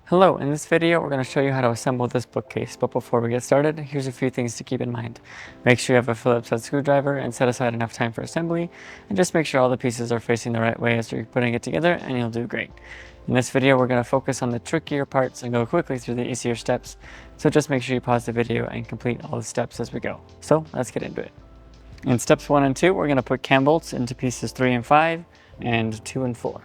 Hello, in this video we're going to show you how to assemble this bookcase, but before we get started, here's a few things to keep in mind. Make sure you have a Phillips head screwdriver and set aside enough time for assembly, and just make sure all the pieces are facing the right way as you're putting it together and you'll do great. In this video we're going to focus on the trickier parts and go quickly through the easier steps, so just make sure you pause the video and complete all the steps as we go. So let's get into it. In steps 1 and 2 we're going to put cam bolts into pieces 3 and 5 and 2 and 4.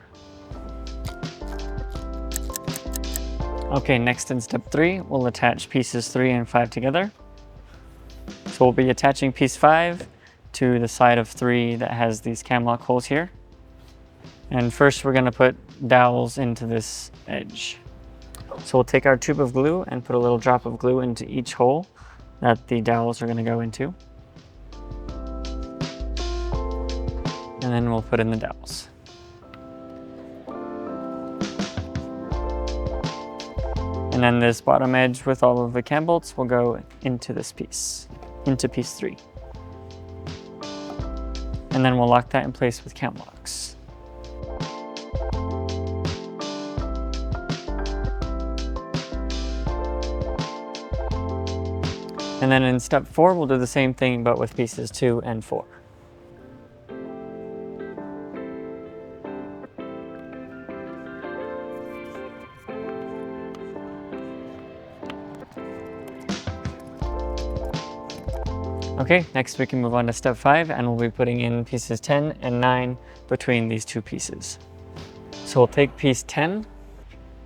Okay, next in step 3, we'll attach pieces 3 and 5 together. So we'll be attaching piece 5 to the side of 3 that has these cam lock holes here. And first we're going to put dowels into this edge. So we'll take our tube of glue and put a little drop of glue into each hole that the dowels are going to go into. And then we'll put in the dowels. And then this bottom edge with all of the cam bolts will go into this piece, into piece 3. And then we'll lock that in place with cam locks. And then in step 4, we'll do the same thing but with pieces 2 and 4. Okay, next we can move on to step 5 and we'll be putting in pieces 10 and 9 between these two pieces. So we'll take piece 10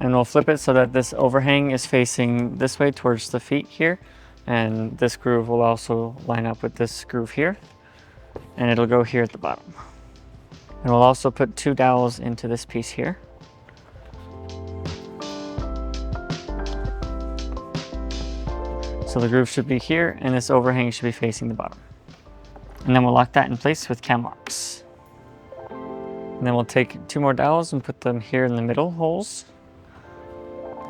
and we'll flip it so that this overhang is facing this way towards the feet here, and this groove will also line up with this groove here, and it'll go here at the bottom. And we'll also put 2 dowels into this piece here. So the groove should be here and this overhang should be facing the bottom. And then we'll lock that in place with cam locks. And then we'll take 2 more dowels and put them here in the middle holes.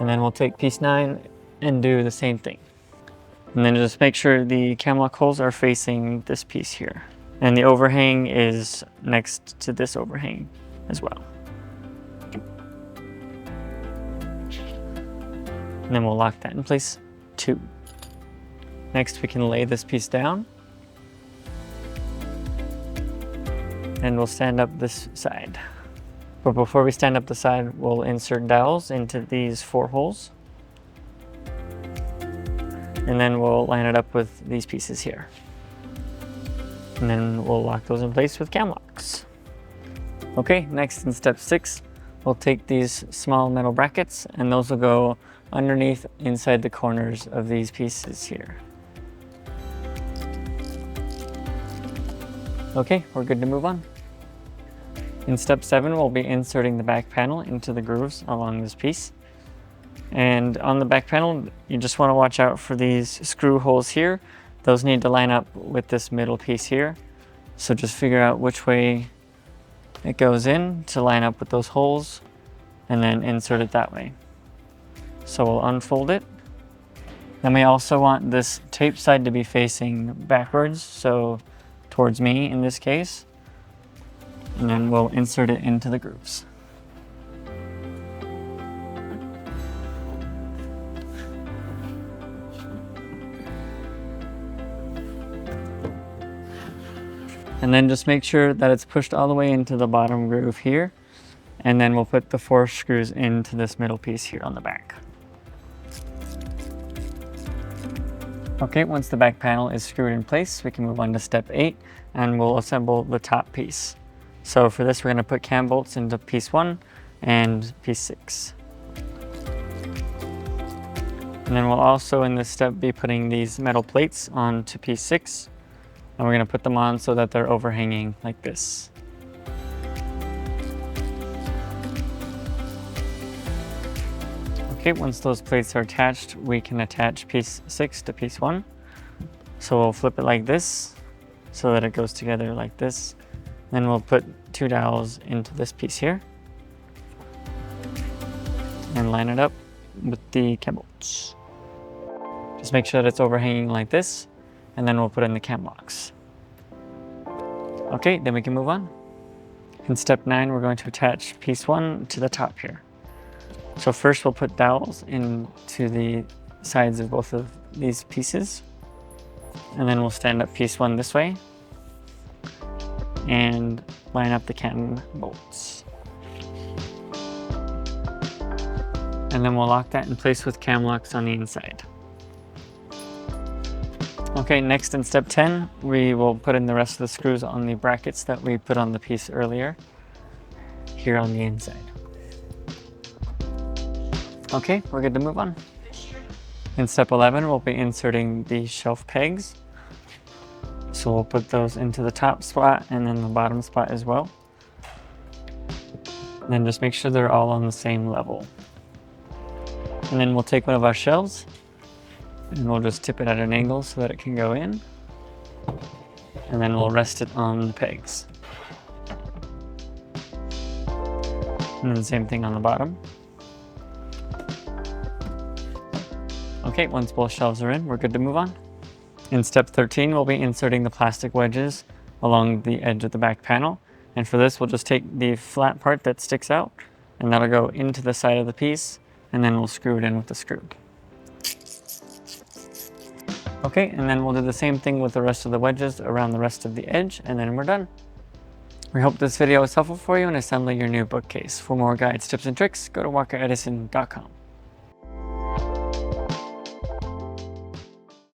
And then we'll take piece 9 and do the same thing. And then just make sure the cam lock holes are facing this piece here. And the overhang is next to this overhang as well. And then we'll lock that in place too. Next we can lay this piece down. And we'll stand up this side. But before we stand up the side, we'll insert dowels into these 4 holes. And then we'll line it up with these pieces here. And then we'll lock those in place with cam locks. Okay, next in step 6, we'll take these small metal brackets and those will go underneath inside the corners of these pieces here. Okay, we're good to move on. In step 7, we'll be inserting the back panel into the grooves along this piece. And on the back panel, you just want to watch out for these screw holes here. Those need to line up with this middle piece here. So just figure out which way it goes in to line up with those holes and then insert it that way. So we'll unfold it. Then we also want this tape side to be facing backwards, so towards me in this case. And then we'll insert it into the grooves. And then just make sure that it's pushed all the way into the bottom groove here. And then we'll put the 4 screws into this middle piece here on the back. Okay, once the back panel is screwed in place, we can move on to step 8 and we'll assemble the top piece. So for this, we're going to put cam bolts into piece 1 and piece 6. And then we'll also in this step be putting these metal plates onto piece 6. And we're going to put them on so that they're overhanging like this. Okay, once those plates are attached, we can attach piece 6 to piece 1. So we'll flip it like this so that it goes together like this. Then we'll put 2 dowels into this piece here and line it up with the cam bolts. Just make sure that it's overhanging like this, and then we'll put in the cam locks. Okay, then we can move on. In step 9, we're going to attach piece 1 to the top here. So first we'll put dowels into the sides of both of these pieces, and then we'll stand up piece one this way and line up the cannon bolts. And then we'll lock that in place with cam locks on the inside. Okay, next in step 10, we will put in the rest of the screws on the brackets that we put on the piece earlier, here on the inside. Okay, we're good to move on. In step 11, we'll be inserting the shelf pegs. So we'll put those into the top spot and then the bottom spot as well. And then just make sure they're all on the same level. And then we'll take one of our shelves and we'll just tip it at an angle so that it can go in. And then we'll rest it on the pegs. And then the same thing on the bottom. Okay, once both shelves are in, we're good to move on. In step 13, we'll be inserting the plastic wedges along the edge of the back panel. And for this, we'll just take the flat part that sticks out, and that'll go into the side of the piece, and then we'll screw it in with the screw. Okay, and then we'll do the same thing with the rest of the wedges around the rest of the edge, and then we're done. We hope this video was helpful for you in assembling your new bookcase. For more guides, tips, and tricks, go to walkeredison.com.